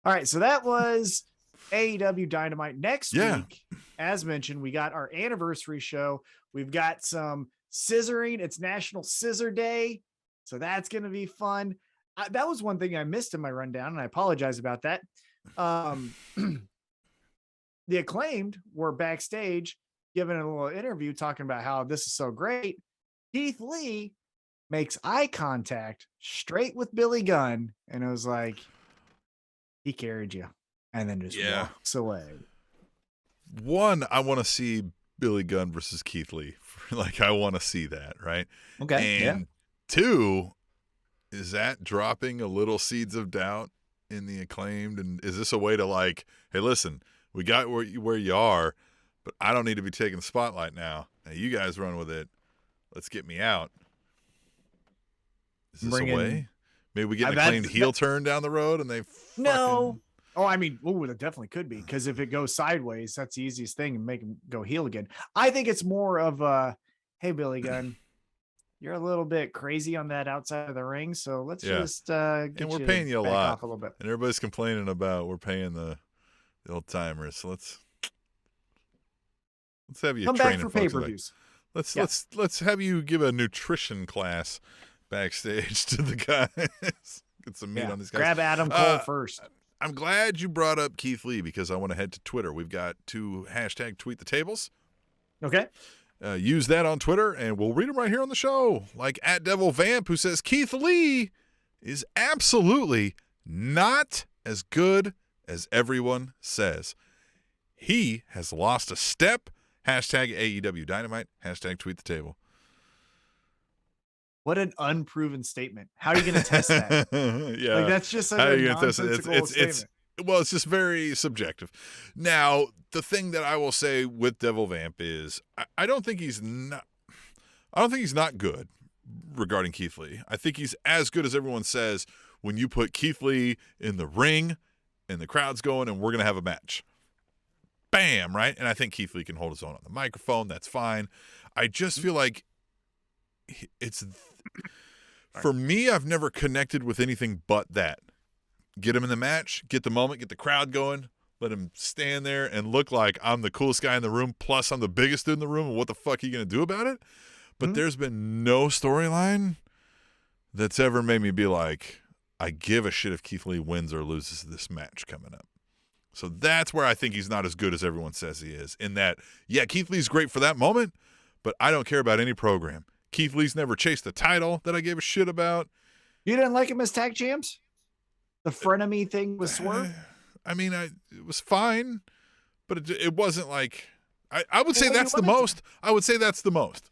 All right, so that was AEW Dynamite. Next Yeah. week, as mentioned, we got our anniversary show. We've got some scissoring. It's National Scissor Day, so that's going to be fun. That was one thing I missed in my rundown, and I apologize about that. The Acclaimed were backstage giving a little interview talking about how this is so great. Keith Lee makes eye contact straight with Billy Gunn, and it was like, he carried you, and then just walks away. One, I want to see Billy Gunn versus Keith Lee. Like, I want to see that, right? Okay. And two, is that dropping a little seeds of doubt in the Acclaimed? And is this a way to, like, hey, listen, we got where you are, but I don't need to be taking the spotlight now. Now you guys run with it. Let's get me out. Is this a way? Maybe we get an Acclaimed heel turn down the road and they No. Oh, I mean, it definitely could be, because if it goes sideways, that's the easiest thing, and make him go heel again. I think it's more of hey, Billy Gunn, you're a little bit crazy on that outside of the ring, so let's just get and we're paying you a lot off a little bit. And everybody's complaining about we're paying the old timers. So let's have you come back for pay-per-views. Let's have you give a nutrition class backstage to the guys. Get some meat on these guys. Grab Adam Cole first. I'm glad you brought up Keith Lee, because I want to head to Twitter. We've got to #tweet the tables. Okay. Use that on Twitter, and we'll read them right here on the show. Like @DevilVamp, who says Keith Lee is absolutely not as good as everyone says. He has lost a step. #AEW Dynamite. #tweet the table. What an unproven statement. How are you going to test that? Yeah. Like, that's just such a nonsensical statement. It's just very subjective. Now, the thing that I will say with Devil Vamp is I don't think he's not good regarding Keith Lee. I think he's as good as everyone says when you put Keith Lee in the ring and the crowd's going and we're going to have a match. Bam, right? And I think Keith Lee can hold his own on the microphone. That's fine. I just feel like it's... For me, I've never connected with anything but that. Get him in the match, get the moment, get the crowd going, let him stand there and look like I'm the coolest guy in the room, plus I'm the biggest dude in the room, and what the fuck are you going to do about it? But there's been no storyline that's ever made me be like, I give a shit if Keith Lee wins or loses this match coming up. So that's where I think he's not as good as everyone says he is, in that, yeah, Keith Lee's great for that moment, but I don't care about any program. Keith Lee's never chased the title that I gave a shit about. You didn't like him as tag champs? The frenemy thing with Swerve? I mean, it was fine, but it wasn't like... I would say that's the most. I would say that's the most,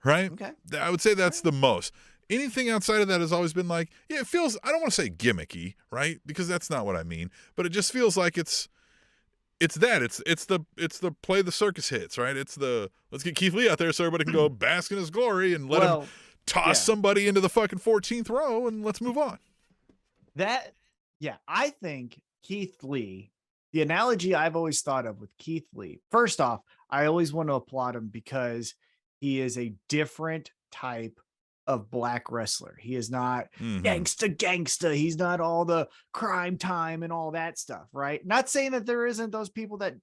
right? Okay. I would say that's the most. Anything outside of that has always been like, yeah, it feels... I don't want to say gimmicky, right? Because that's not what I mean. But it just feels like it's that. It's the play the circus hits, right? It's the let's get Keith Lee out there so everybody can go bask in his glory and let him toss somebody into the fucking 14th row and let's move on. I think Keith Lee, the analogy I've always thought of with Keith Lee, first off, I always want to applaud him because he is a different type of black wrestler. He is not gangsta. He's not all the crime time and all that stuff, right? Not saying that there isn't those people that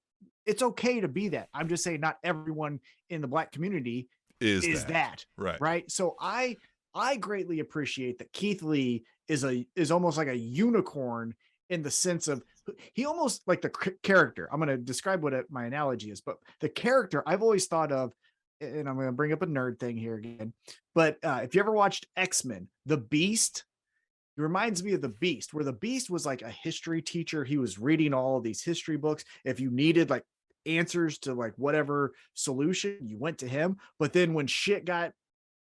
it's okay to be that. I'm just saying not everyone in the black community is that. Right. So I greatly appreciate that Keith Lee is almost like a unicorn in the sense of he almost like the character. I'm going to describe what my analogy is, but the character I've always thought of, and I'm going to bring up a nerd thing here again, but if you ever watched X-Men, the Beast, it reminds me of the Beast, where the Beast was like a history teacher. He was reading all of these history books. If you needed like answers to like whatever solution, you went to him. But then when shit got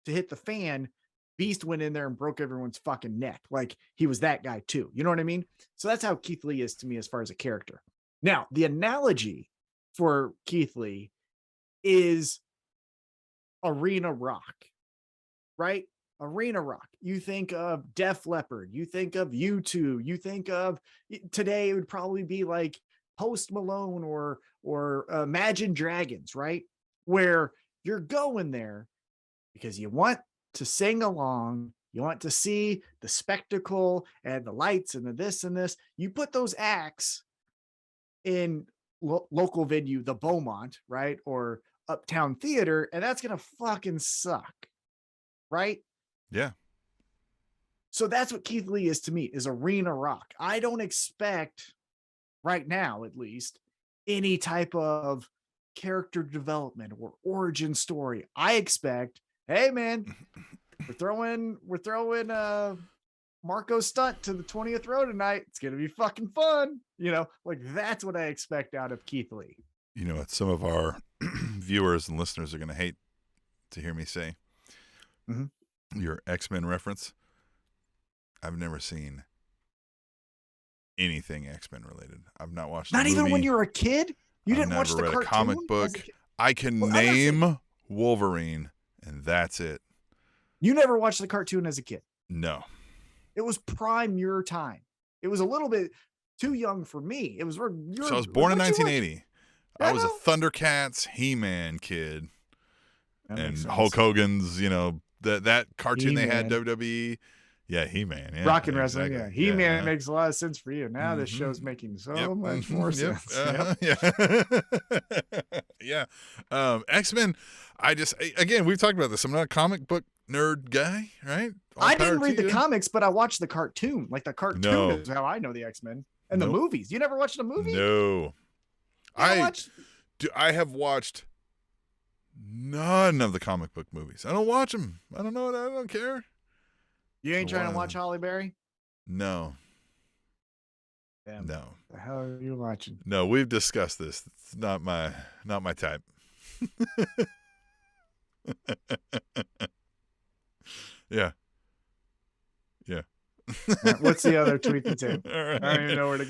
to hit the fan, Beast went in there and broke everyone's fucking neck. Like he was that guy too. You know what I mean? So that's how Keith Lee is to me as far as a character. Now, the analogy for Keith Lee is arena rock, right? Arena rock. You think of Def Leppard, you think of U2, you think of today it would probably be like Post Malone or Imagine Dragons, right? Where you're going there because you want to sing along, You want to see the spectacle and the lights and the this and this. You put those acts in local venue, the Beaumont, right? Or Uptown Theater, and that's going to fucking suck, right? Yeah. So that's what Keith Lee is to me, is arena rock. I don't expect, right now at least, any type of character development or origin story. I expect, hey man, we're throwing Marco Stunt to the 20th row tonight. It's gonna be fucking fun. Like that's what I expect out of Keith Lee. You know what some of our viewers and listeners are going to hate to hear me say? Your X-Men reference. I've never seen anything X-Men related. I've not watched Not even when you were a kid? You didn't watch the read cartoon? a comic book. I can name Wolverine, and that's it. You never watched the cartoon as a kid? No. It was prime your time. It was a little bit too young for me. It was So I was born in 1980. I was a Thundercats, He-Man kid. And Hulk Hogan's, that cartoon He-Man. they had, WWE. Yeah, He-Man. Yeah, Rock and wrestling. exactly. Yeah. He-Man makes a lot of sense for you. Now this show's making so much more sense. Yeah. X-Men, again, we've talked about this. I'm not a comic book nerd guy, right? I didn't read the comics, but I watched the cartoon. Like the cartoon is how I know the X-Men. And the movies. You never watched a movie? No. I have watched none of the comic book movies. I don't watch them. I don't know. I don't care. You ain't trying to watch Halle Berry? No. Damn. No. The hell are you watching? No, we've discussed this. It's not my type. Yeah. What's the other tweet and tape? I don't even know where to go.